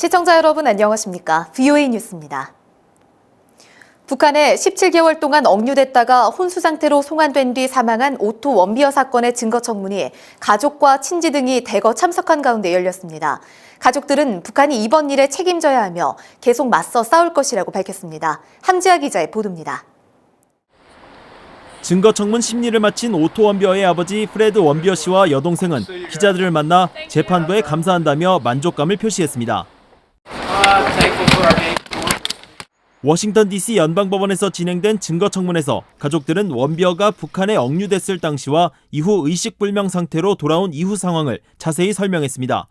시청자 여러분 안녕하십니까? VOA 뉴스입니다. 북한에 17개월 동안 억류됐다가 혼수 상태로 송환된 뒤 사망한 오토 원비어 사건의 증거 청문이 가족과 친지 등이 대거 참석한 가운데 열렸습니다. 가족들은 북한이 이번 일에 책임져야 하며 계속 맞서 싸울 것이라고 밝혔습니다. 함지아 기자의 보도입니다. 증거 청문 심리를 마친 오토 원비어의 아버지 프레드 원비어 씨와 여동생은 기자들을 만나 재판부에 감사한다며 만족감을 표시했습니다. 워싱턴 DC 연방법원에서 진행된 증거청문에서 가족들은 원비어가 북한에 억류됐을 당시와 이후 의식불명 상태로 돌아온 이후 상황을 자세히 설명했습니다.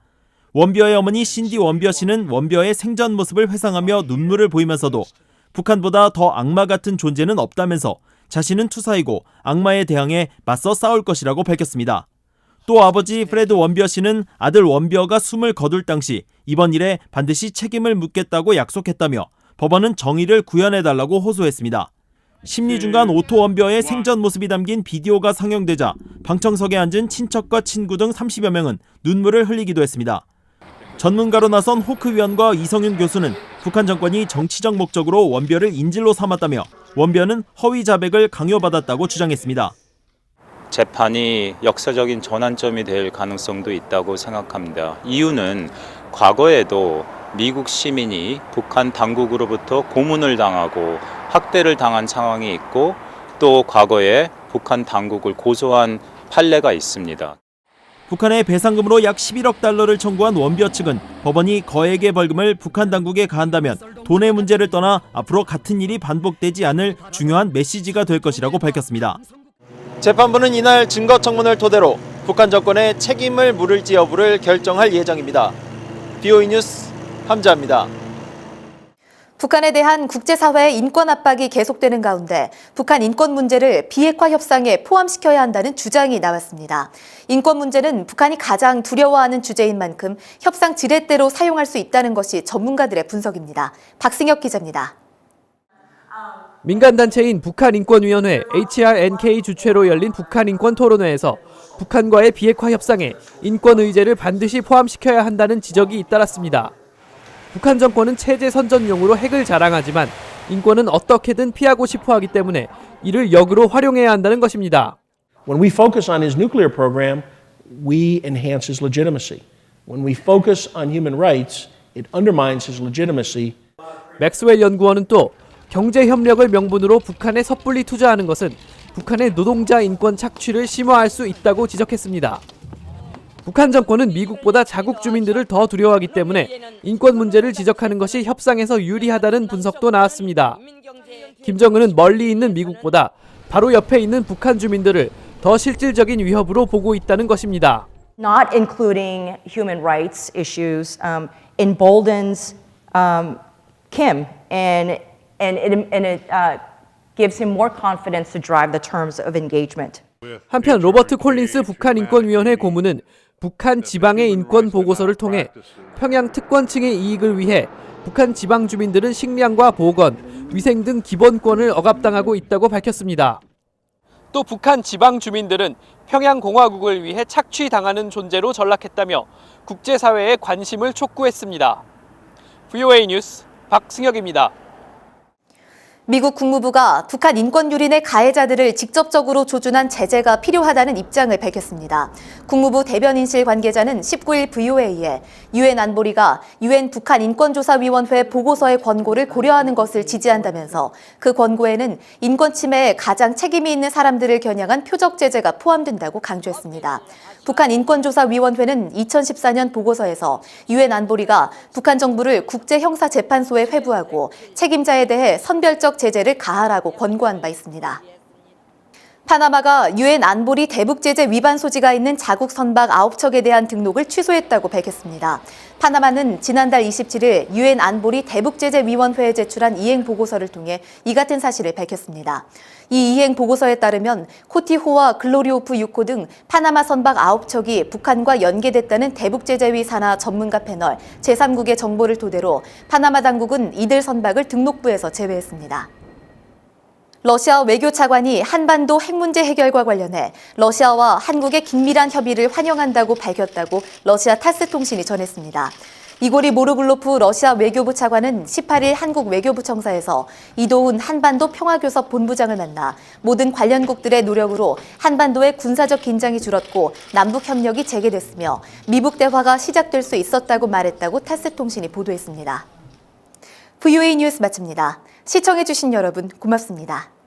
원비어의 어머니 신디 원비어 씨는 원비어의 생전 모습을 회상하며 눈물을 보이면서도 북한보다 더 악마 같은 존재는 없다면서 자신은 투사이고 악마에 대항해 맞서 싸울 것이라고 밝혔습니다. 또 아버지 프레드 원비어 씨는 아들 원비어가 숨을 거둘 당시 이번 일에 반드시 책임을 묻겠다고 약속했다며 법원은 정의를 구현해달라고 호소했습니다. 심리중간 오토 원비어의 생전 모습이 담긴 비디오가 상영되자 방청석에 앉은 친척과 친구 등 30여 명은 눈물을 흘리기도 했습니다. 전문가로 나선 호크 위원과 이성윤 교수는 북한 정권이 정치적 목적으로 원비어를 인질로 삼았다며 원비어는 허위 자백을 강요받았다고 주장했습니다. 재판이 역사적인 전환점이 될 가능성도 있다고 생각합니다. 이유는 과거에도 미국 시민이 북한 당국으로부터 고문을 당하고 학대를 당한 상황이 있고 또 과거에 북한 당국을 고소한 판례가 있습니다. 북한의 배상금으로 약 11억 달러를 청구한 원비어 측은 법원이 거액의 벌금을 북한 당국에 가한다면 돈의 문제를 떠나 앞으로 같은 일이 반복되지 않을 중요한 메시지가 될 것이라고 밝혔습니다. 재판부는 이날 증거청문을 토대로 북한 정권의 책임을 물을지 여부를 결정할 예정입니다. VOA 뉴스 함자입니다. 북한에 대한 국제사회의 인권 압박이 계속되는 가운데 북한 인권 문제를 비핵화 협상에 포함시켜야 한다는 주장이 나왔습니다. 인권 문제는 북한이 가장 두려워하는 주제인 만큼 협상 지렛대로 사용할 수 있다는 것이 전문가들의 분석입니다. 박승혁 기자입니다. 민간단체인 북한인권위원회 HRNK 주최로 열린 북한인권토론회에서 북한과의 비핵화 협상에 인권 의제를 반드시 포함시켜야 한다는 지적이 잇따랐습니다. 북한 정권은 체제 선전용으로 핵을 자랑하지만 인권은 어떻게든 피하고 싶어 하기 때문에 이를 역으로 활용해야 한다는 것입니다. When we focus on his nuclear program, we enhance his legitimacy. When we focus on human rights, it undermines his legitimacy. 맥스웰 연구원은 또 경제 협력을 명분으로 북한에 섣불리 투자하는 것은 북한의 노동자 인권 착취를 심화할 수 있다고 지적했습니다. 북한 정권은 미국보다 자국 주민들을 더 두려워하기 때문에 인권 문제를 지적하는 것이 협상에서 유리하다는 분석도 나왔습니다. 김정은은 멀리 있는 미국보다 바로 옆에 있는 북한 주민들을 더 실질적인 위협으로 보고 있다는 것입니다. Not including human rights issues emboldens Kim and it gives him more confidence to drive the terms of engagement. 한편 로버트 콜린스 북한인권위원회 고문은 북한 지방의 인권 보고서를 통해 평양 특권층의 이익을 위해 북한 지방 주민들은 식량과 보건, 위생 등 기본권을 억압당하고 있다고 밝혔습니다. 또 북한 지방 주민들은 평양 공화국을 위해 착취당하는 존재로 전락했다며 국제사회의 관심을 촉구했습니다. VOA 뉴스 박승혁입니다. 미국 국무부가 북한 인권 유린의 가해자들을 직접적으로 조준한 제재가 필요하다는 입장을 밝혔습니다. 국무부 대변인실 관계자는 19일 VOA에 유엔 안보리가 유엔 북한 인권조사위원회 보고서의 권고를 고려하는 것을 지지한다면서 그 권고에는 인권 침해에 가장 책임이 있는 사람들을 겨냥한 표적 제재가 포함된다고 강조했습니다. 북한 인권조사위원회는 2014년 보고서에서 유엔 안보리가 북한 정부를 국제형사재판소에 회부하고 책임자에 대해 선별적 제재를 가하라고 권고한 바 있습니다. 파나마가 유엔 안보리 대북제재 위반 소지가 있는 자국 선박 9척에 대한 등록을 취소했다고 밝혔습니다. 파나마는 지난달 27일 유엔 안보리 대북제재위원회에 제출한 이행 보고서를 통해 이 같은 사실을 밝혔습니다. 이 이행 보고서에 따르면 코티호와 글로리오프 6호 등 파나마 선박 9척이 북한과 연계됐다는 대북제재위 산하 전문가 패널 제3국의 정보를 토대로 파나마 당국은 이들 선박을 등록부에서 제외했습니다. 러시아 외교차관이 한반도 핵 문제 해결과 관련해 러시아와 한국의 긴밀한 협의를 환영한다고 밝혔다고 러시아 타스 통신이 전했습니다. 이고리 모르글로프 러시아 외교부 차관은 18일 한국 외교부 청사에서 이도훈 한반도 평화교섭 본부장을 만나 모든 관련국들의 노력으로 한반도의 군사적 긴장이 줄었고 남북 협력이 재개됐으며 미북 대화가 시작될 수 있었다고 말했다고 타스 통신이 보도했습니다. VOA 뉴스 마칩니다. 시청해주신 여러분 고맙습니다.